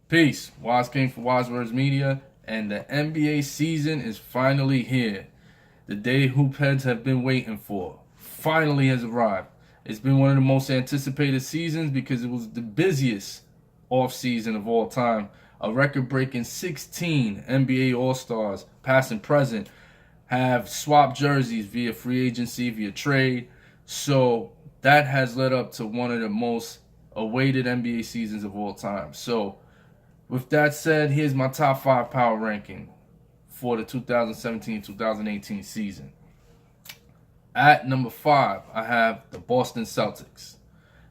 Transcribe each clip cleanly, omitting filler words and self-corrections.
Peace. Wise King for Wise Words Media, and the NBA season is finally here. The day hoop heads have been waiting for finally has arrived. It's been one of the most anticipated seasons because it was the busiest off season of all time. A record-breaking 16 NBA All-Stars, past and present, have swapped jerseys via free agency, via trade. So that has led up to one of the most awaited NBA seasons of all time. So with that said, here's my top 5 power ranking for the 2017-2018 season. At number 5, I have the Boston Celtics.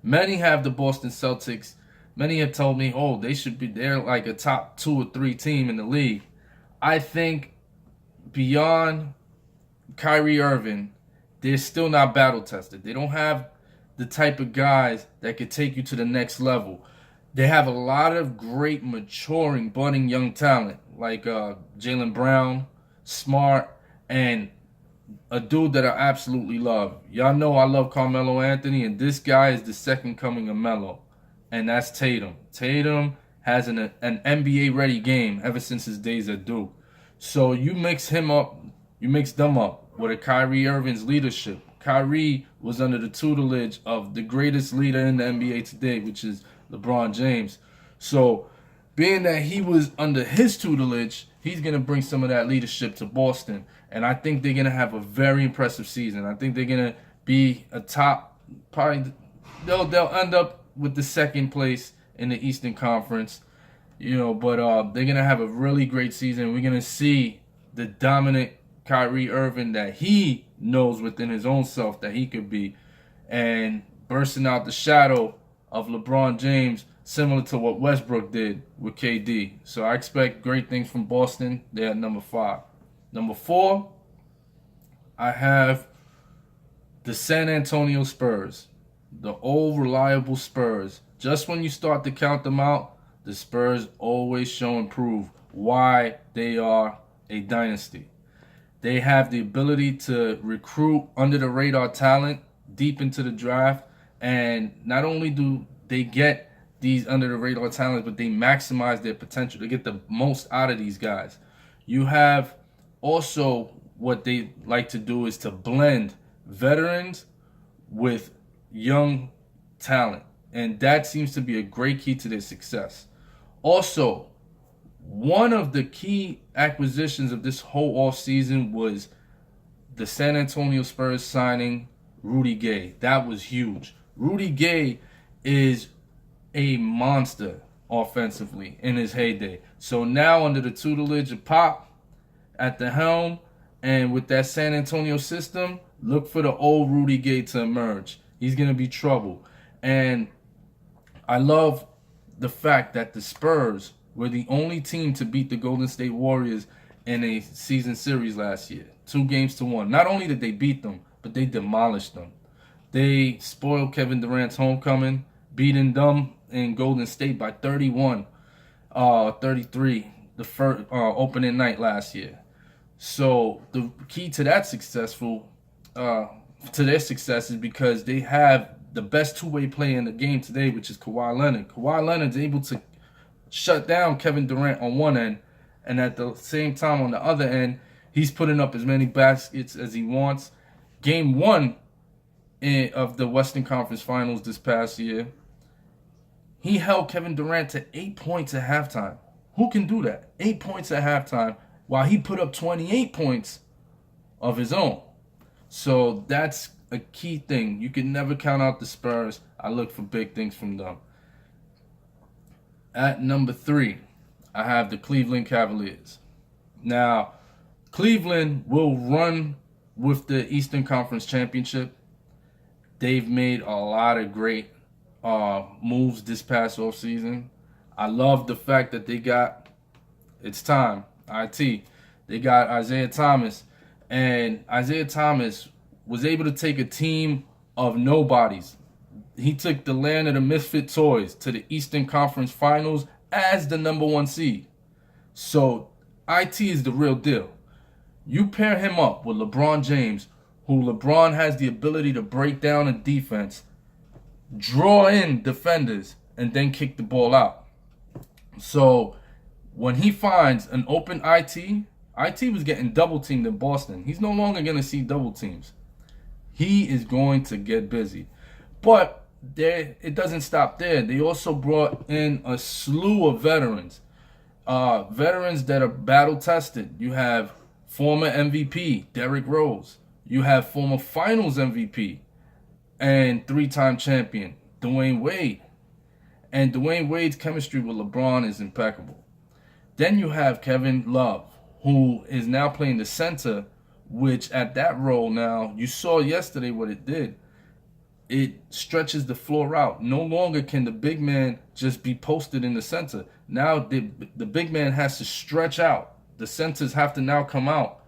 Many have the Boston Celtics. Many have told me, oh, they're like a top 2 or 3 team in the league. I think beyond Kyrie Irving, they're still not battle tested. They don't have the type of guys that could take you to the next level. They have a lot of great, maturing, budding young talent like Jaylen Brown, Smart, and a dude that I absolutely love. Y'all know I love Carmelo Anthony, and this guy is the second coming of Melo, and that's Tatum. Tatum has an NBA-ready game ever since his days at Duke. So you mix them up with a Kyrie Irving's leadership. Kyrie was under the tutelage of the greatest leader in the NBA today, which is LeBron James. So being that he was under his tutelage, he's going to bring some of that leadership to Boston. And I think they're going to have a very impressive season. I think they're going to be a top, probably, they'll end up with the second place in the Eastern Conference. But they're going to have a really great season. We're going to see the dominant Kyrie Irving that he knows within his own self that he could be, and bursting out the shadow of LeBron James, similar to what Westbrook did with KD. So I expect great things from Boston. They're at number 5. Number 4, I have the San Antonio Spurs, the old reliable Spurs. Just when you start to count them out, the Spurs always show and prove why they are a dynasty. They have the ability to recruit under-the-radar talent deep into the draft, and not only do they get these under-the-radar talents, but they maximize their potential. They get the most out of these guys. You have also what they like to do is to blend veterans with young talent, and that seems to be a great key to their success. Also, one of the key acquisitions of this whole offseason was the San Antonio Spurs signing Rudy Gay. That was huge. Rudy Gay is a monster offensively in his heyday. So now under the tutelage of Pop at the helm and with that San Antonio system, look for the old Rudy Gay to emerge. He's going to be trouble. And I love the fact that the Spurs were the only team to beat the Golden State Warriors in a season series last year. 2-1. Not only did they beat them, but they demolished them. They spoiled Kevin Durant's homecoming, beating them in Golden State by 33 the first opening night last year. So the key to their success is because they have the best two-way player in the game today, which is Kawhi Leonard. Kawhi Leonard's able to shut down Kevin Durant on one end, and at the same time on the other end, he's putting up as many baskets as he wants. Game 1 of the Western Conference Finals this past year, he held Kevin Durant to 8 points at halftime. Who can do that? 8 points at halftime while he put up 28 points of his own. So that's a key thing. You can never count out the Spurs. I look for big things from them. At number 3, I have the Cleveland Cavaliers. Now, Cleveland will run with the Eastern Conference Championship. They've made a lot of great moves this past offseason. I love the fact that they got, it's time, they got Isaiah Thomas. And Isaiah Thomas was able to take a team of nobodies. He took the land of the misfit toys to the Eastern Conference Finals as the number 1 seed. So IT is the real deal. You pair him up with LeBron James, who LeBron has the ability to break down a defense, draw in defenders, and then kick the ball out. So when he finds an open IT was getting double teamed in Boston. He's no longer going to see double teams. He is going to get busy. But it doesn't stop there. They also brought in a slew of veterans. Veterans that are battle tested. You have former MVP Derrick Rose. You have former Finals MVP and three-time champion Dwayne Wade. And Dwayne Wade's chemistry with LeBron is impeccable. Then you have Kevin Love, who is now playing the center, which at that role now, you saw yesterday what it did. It stretches the floor out. No longer can the big man just be posted in the center. Now the big man has to stretch out. The centers have to now come out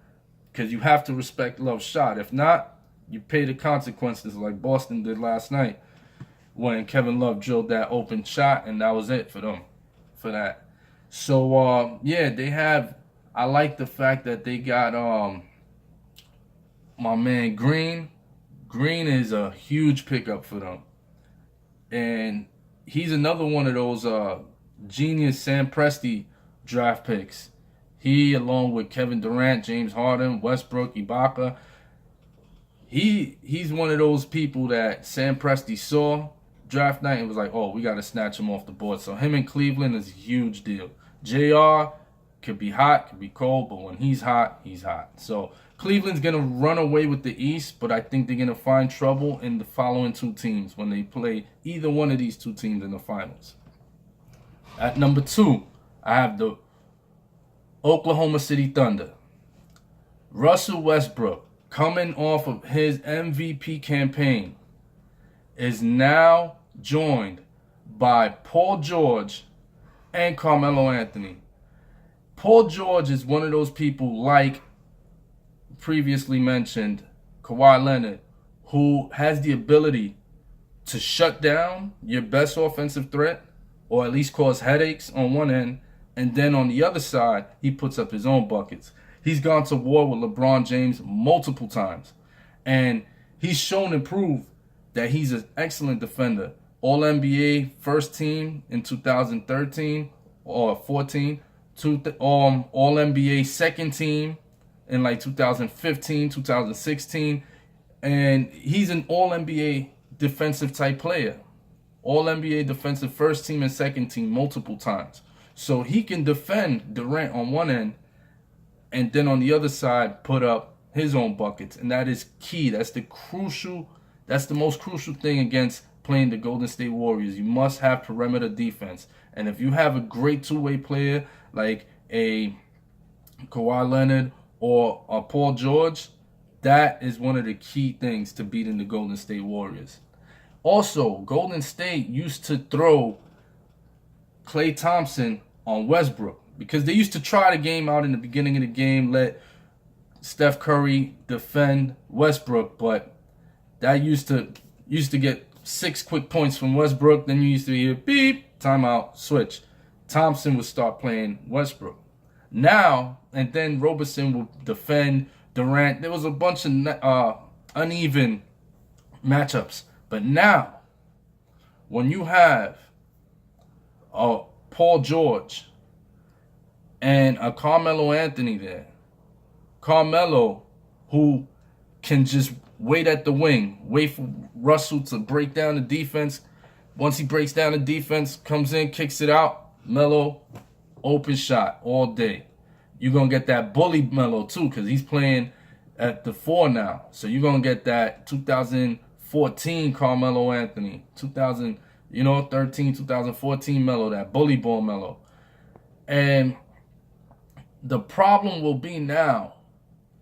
because you have to respect Love's shot. If not, you pay the consequences like Boston did last night when Kevin Love drilled that open shot, and that was it for them, for that. So, they have, I like the fact that they got my man Green. Green is a huge pickup for them. And he's another one of those genius Sam Presti draft picks. He, along with Kevin Durant, James Harden, Westbrook, Ibaka, he's one of those people that Sam Presti saw draft night and was like, oh, we got to snatch him off the board. So him in Cleveland is a huge deal. JR could be hot, could be cold, but when he's hot, he's hot. So Cleveland's going to run away with the East, but I think they're going to find trouble in the following two teams when they play either one of these two teams in the finals. At number 2, I have the Oklahoma City Thunder. Russell Westbrook, coming off of his MVP campaign, is now joined by Paul George and Carmelo Anthony. Paul George is one of those people like previously mentioned Kawhi Leonard, who has the ability to shut down your best offensive threat or at least cause headaches on one end, and then on the other side, he puts up his own buckets. He's gone to war with LeBron James multiple times, and he's shown and proved that he's an excellent defender. All-NBA first team in 2013 or 14, All-NBA second team in like 2015, 2016, and he's an All-NBA defensive type player. All-NBA defensive first team and second team multiple times. So he can defend Durant on one end and then on the other side put up his own buckets, and that is key. That's the most crucial thing against playing the Golden State Warriors. You must have perimeter defense. And if you have a great two-way player like a Kawhi Leonard or a Paul George, that is one of the key things to beating the Golden State Warriors. Also, Golden State used to throw Klay Thompson on Westbrook because they used to try the game out in the beginning of the game, let Steph Curry defend Westbrook, but that used to get 6 quick points from Westbrook. Then you used to hear beep, timeout, switch. Thompson would start playing Westbrook. Now, and then Roberson would defend Durant. There was a bunch of uneven matchups. But now, when you have Paul George and a Carmelo Anthony there, Carmelo, who can just wait at the wing, wait for Russell to break down the defense. Once he breaks down the defense, comes in, kicks it out, Melo, open shot all day. You're going to get that bully Melo too, because he's playing at the 4 now. So you're going to get that 2014 Carmelo Anthony, 2013, 2014 Melo, that bully ball Melo. And the problem will be now,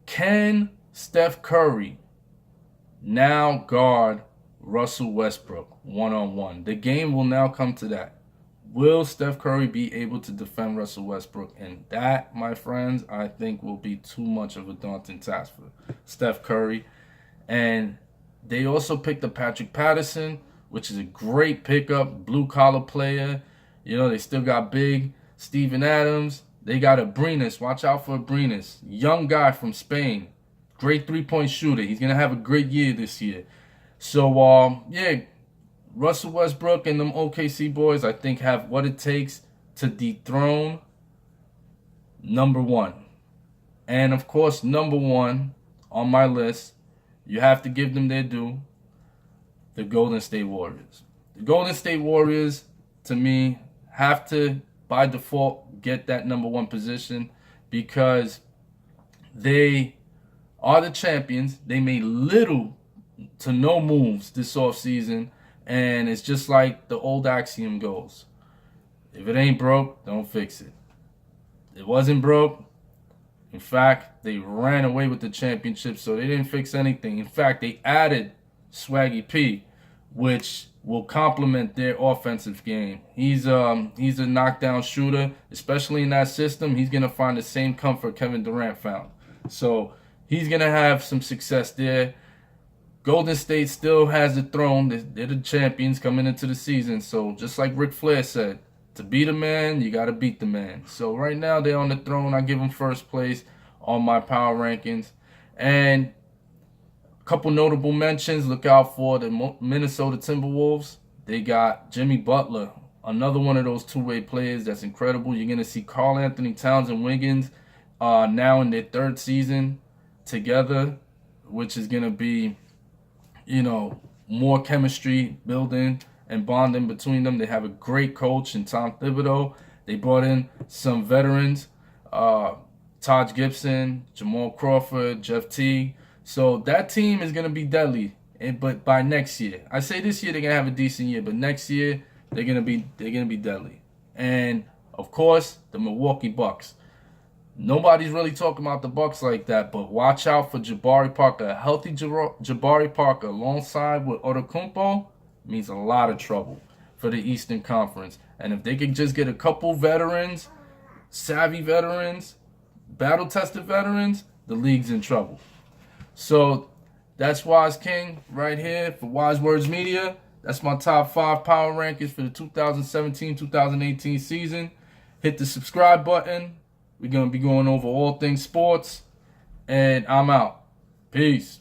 can Steph Curry now guard Russell Westbrook one-on-one? The game will now come to that. Will Steph Curry be able to defend Russell Westbrook? And that, my friends, I think will be too much of a daunting task for Steph Curry. And they also picked up Patrick Patterson, which is a great pickup, blue-collar player. You know, they still got big Steven Adams. They got Abrinas. Watch out for Abrinas. Young guy from Spain. Great three-point shooter. He's going to have a great year this year. So, Russell Westbrook and them OKC boys, I think, have what it takes to dethrone number one. And of course, number one on my list, you have to give them their due, the Golden State Warriors. The Golden State Warriors, to me, have to, by default, get that number one position because they are the champions. They made little to no moves this offseason, and it's just like the old axiom goes. If it ain't broke, don't fix it. It wasn't broke. In fact, they ran away with the championship, so they didn't fix anything. In fact, they added Swaggy P, which will complement their offensive game. He's a knockdown shooter, especially in that system. He's gonna find the same comfort Kevin Durant found, so he's gonna have some success there. Golden State still has the throne. They're the champions coming into the season. So just like Ric Flair said, to beat a man, you got to beat the man. So right now they're on the throne. I give them first place on my power rankings. And a couple notable mentions. Look out for the Minnesota Timberwolves. They got Jimmy Butler, another one of those two-way players that's incredible. You're going to see Karl Anthony Towns and Wiggins now in their third season together, which is going to be, more chemistry building and bonding between them. They have a great coach in Tom Thibodeau. They brought in some veterans, Taj Gibson, Jamal Crawford, Jeff Teague. So that team is going to be deadly. But by next year, I say this year they're going to have a decent year, but next year they're going to be deadly. And of course, the Milwaukee Bucks. Nobody's really talking about the Bucks like that, but watch out for Jabari Parker. A healthy Jabari Parker alongside with Antetokounmpo means a lot of trouble for the Eastern Conference. And if they could just get a couple veterans, savvy veterans, battle-tested veterans, the league's in trouble. So that's Wise King right here for Wise Words Media. That's my top 5 power rankings for the 2017-2018 season. Hit the subscribe button. We're going to be going over all things sports. And I'm out. Peace.